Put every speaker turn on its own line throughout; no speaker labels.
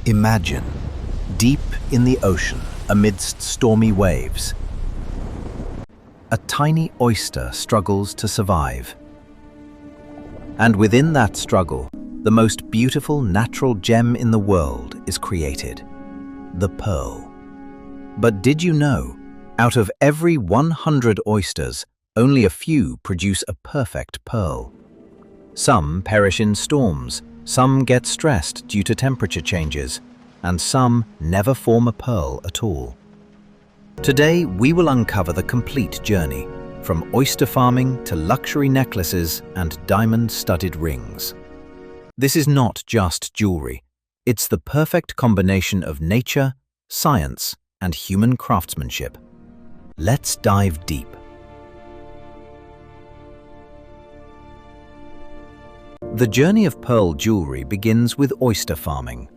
Imagine, deep in the ocean, amidst stormy waves, a tiny oyster struggles to survive. And within that struggle, the most beautiful natural gem in the world is created, the pearl. But did you know, out of every 100 oysters, only a few produce a perfect pearl? Some perish in storms, some get stressed due to temperature changes, and some never form a pearl at all. Today, we will uncover the complete journey, from oyster farming to luxury necklaces and diamond-studded rings. This is not just jewelry. It's the perfect combination of nature, science, and human craftsmanship. Let's dive deep. The journey of pearl jewelry begins with oyster farming.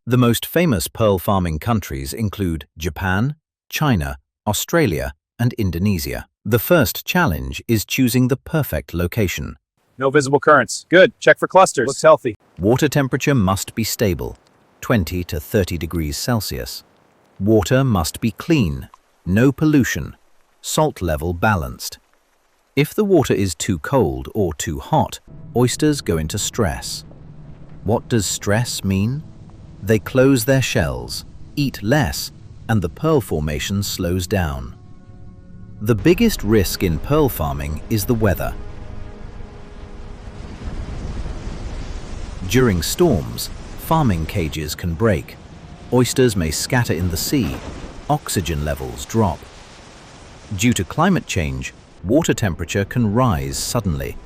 The most famous pearl farming countries include Japan, China, Australia, and Indonesia. The first challenge is choosing the perfect location.
No visible currents. Good. Check for clusters. Looks healthy.
Water temperature must be stable, 20 to 30 degrees Celsius. Water must be clean, no pollution, salt level balanced. If the water is too cold or too hot, oysters go into stress. What does stress mean? They close their shells, eat less, and the pearl formation slows down. The biggest risk in pearl farming is the weather. During storms, farming cages can break. Oysters may scatter in the sea. Oxygen levels drop. Due to climate change, water temperature can rise suddenly.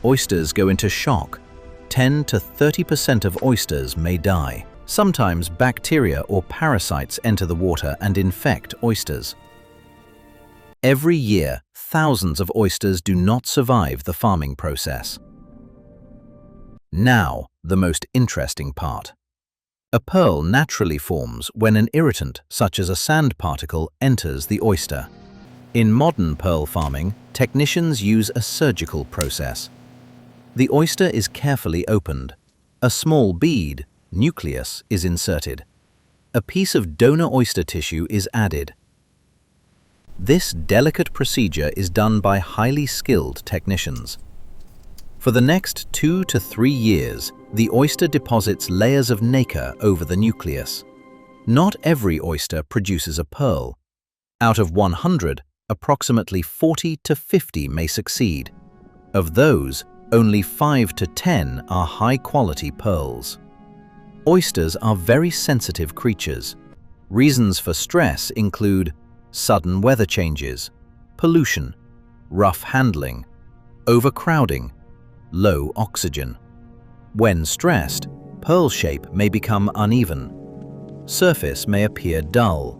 Oysters go into shock. 10 to 30% of oysters may die. Sometimes bacteria or parasites enter the water and infect oysters. Every year, thousands of oysters do not survive the farming process. Now, the most interesting part. A pearl naturally forms when an irritant, such as a sand particle, enters the oyster. In modern pearl farming, technicians use a surgical process. The oyster is carefully opened. A small bead, nucleus, is inserted. A piece of donor oyster tissue is added. This delicate procedure is done by highly skilled technicians. For the next 2 to 3 years, the oyster deposits layers of nacre over the nucleus. Not every oyster produces a pearl. Out of 100, approximately 40 to 50 may succeed. Of those, only 5 to 10 are high-quality pearls. Oysters are very sensitive creatures. Reasons for stress include sudden weather changes, pollution, rough handling, overcrowding, low oxygen. When stressed, pearl shape may become uneven. Surface may appear dull.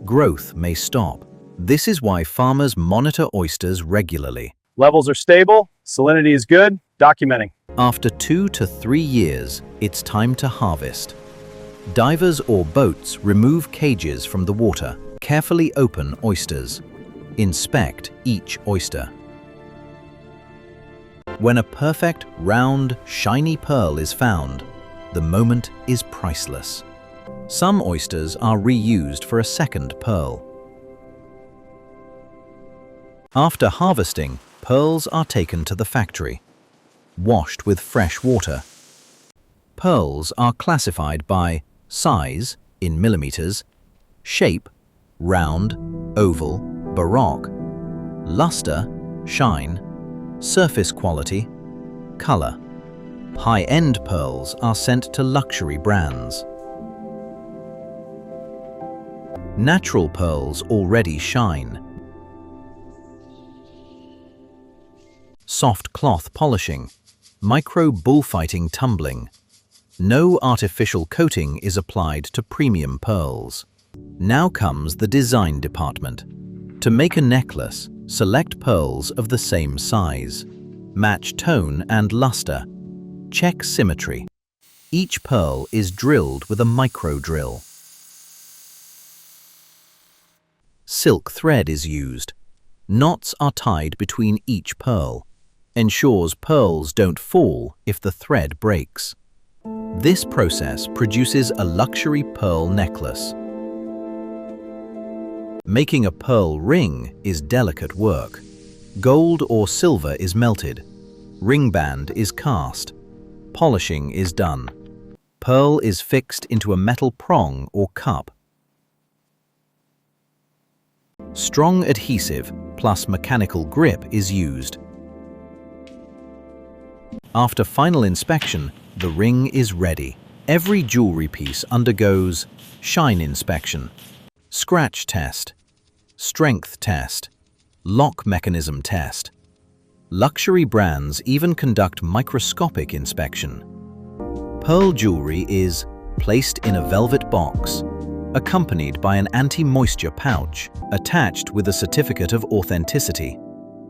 Growth may stop. This is why farmers monitor oysters regularly.
Levels are stable. Salinity is good. Documenting.
After 2 to 3 years, it's time to harvest. Divers or boats remove cages from the water. Carefully open oysters. Inspect each oyster. When a perfect, round, shiny pearl is found, the moment is priceless. Some oysters are reused for a second pearl. After harvesting, pearls are taken to the factory, washed with fresh water. Pearls are classified by size, in millimeters, shape, round, oval, baroque, luster, shine, surface quality, color. High-end pearls are sent to luxury brands. Natural pearls already shine. Soft cloth polishing, micro bullfighting tumbling. No artificial coating is applied to premium pearls. Now comes the design department. To make a necklace, select pearls of the same size. Match tone and luster. Check symmetry. Each pearl is drilled with a micro drill. Silk thread is used. Knots are tied between each pearl. Ensures pearls don't fall if the thread breaks. This process produces a luxury pearl necklace. Making a pearl ring is delicate work. Gold or silver is melted. Ring band is cast. Polishing is done. Pearl is fixed into a metal prong or cup. Strong adhesive plus mechanical grip is used. After final inspection, the ring is ready. Every jewelry piece undergoes shine inspection, scratch test, strength test, lock mechanism test. Luxury brands even conduct microscopic inspection. Pearl jewelry is placed in a velvet box, accompanied by an anti-moisture pouch, attached with a certificate of authenticity.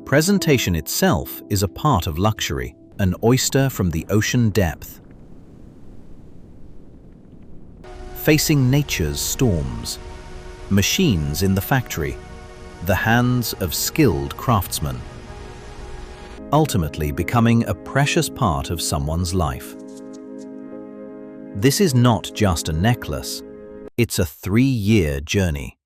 Presentation itself is a part of luxury, an oyster from the ocean depth. Facing nature's storms. Machines in the factory, the hands of skilled craftsmen. Ultimately becoming a precious part of someone's life. This is not just a necklace, it's a 3-year journey.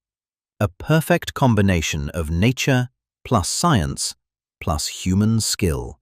A perfect combination of nature plus science plus human skill.